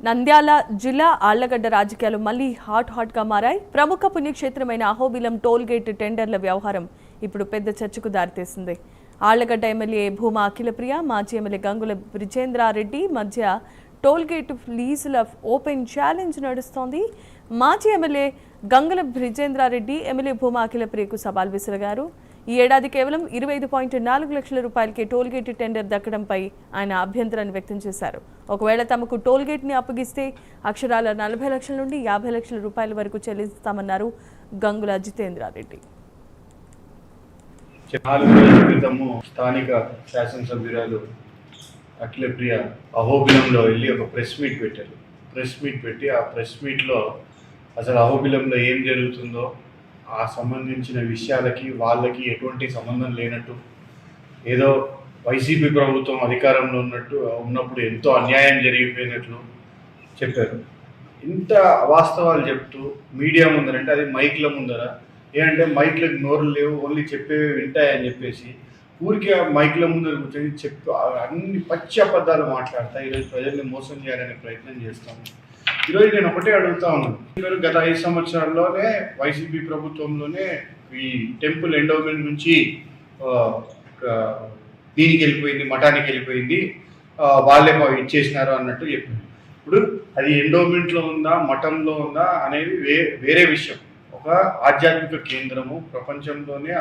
నంద్యాల జిల్లా ఆళ్లగడ్డ రాజకీయాలు మళ్లీ హాట్గా మారాయి. ప్రముఖ పుణ్యక్షేత్రమైన అహోబిలం టోల్ గేట్ టెండర్ల వ్యవహారం ఇప్పుడు పెద్ద చర్చకు దారితీసింది. ఆళ్లగడ్డ ఎమ్మెల్యే భూమా అఖిలప్రియ, మాజీ ఎమ్మెల్యే గంగుల బ్రిజేంద్రారెడ్డి మధ్య టోల్ గేట్ లీజుల ఓపెన్ ఛాలెంజ్ నడుస్తోంది. మాజీ ఎమ్మెల్యే గంగుల బ్రిజేంద్రారెడ్డి ఎమ్మెల్యే భూమా అఖిలప్రియకు సవాల్ విసిరారు. ఈ ఏడాది కేవలం 25.4 లక్షల రూపాయలకే టోల్గేట్ టెండర్ దక్కడంపై ఆయన అభ్యంతరాన్ని వ్యక్తం చేశారు. ఒకవేళ తమకు టోల్గేట్ ని అప్పగిస్తే అక్షరాల 40 లక్షల నుండి 50 లక్షల రూపాయల వరకు చెల్లిస్తామన్నారు గంగుల జితేంద్రారెడ్డి. 4 రోజుల క్రితము స్థానిక శాసనసభ్యురాలు అఖిలప్రియ అహోబిలంలో వెళ్ళి ఒక ప్రెస్ మీట్ పెట్టారు. ప్రెస్ మీట్ పెట్టి ఆ ప్రెస్ మీట్లో అసలు అహోబిలంలో ఏం జరుగుతుందో ఆ సంబంధించిన విషయాలకి వాళ్ళకి ఎటువంటి సంబంధం లేనట్టు, ఏదో వైసీపీ ప్రభుత్వం అధికారంలో ఉన్నప్పుడు ఎంతో అన్యాయం జరిగిపోయినట్లు చెప్పారు. ఇంత అవాస్తవాలు చెప్తూ మీడియా ముందరంటే అది మైక్ల ముందర, ఏంటంటే మైక్లకు నోరులు లేవు, ఓన్లీ చెప్పేవి వింటాయని చెప్పేసి ఊరికే మైక్ల ముందర కూర్చొని అన్ని పచ్చి అబద్ధాలు మాట్లాడతా ఈరోజు ప్రజల్ని మోసం చేయాలనే ప్రయత్నం చేస్తాము. ఈరోజు నేను ఒకటే అడుగుతా ఉన్నాను, గత 5 సంవత్సరాల్లోనే వైసీపీ ప్రభుత్వంలోనే ఈ టెంపుల్ ఎండోమెంట్ నుంచి దీనికి వెళ్ళిపోయింది, మఠానికి వెళ్ళిపోయింది, వాళ్ళే ఇచ్చేసినారు అన్నట్టు చెప్పింది. ఇప్పుడు అది ఎండోమెంట్లో ఉందా మఠంలో ఉందా అనేది వేరే విషయం. ఒక ఆధ్యాత్మిక కేంద్రము, ప్రపంచంలోనే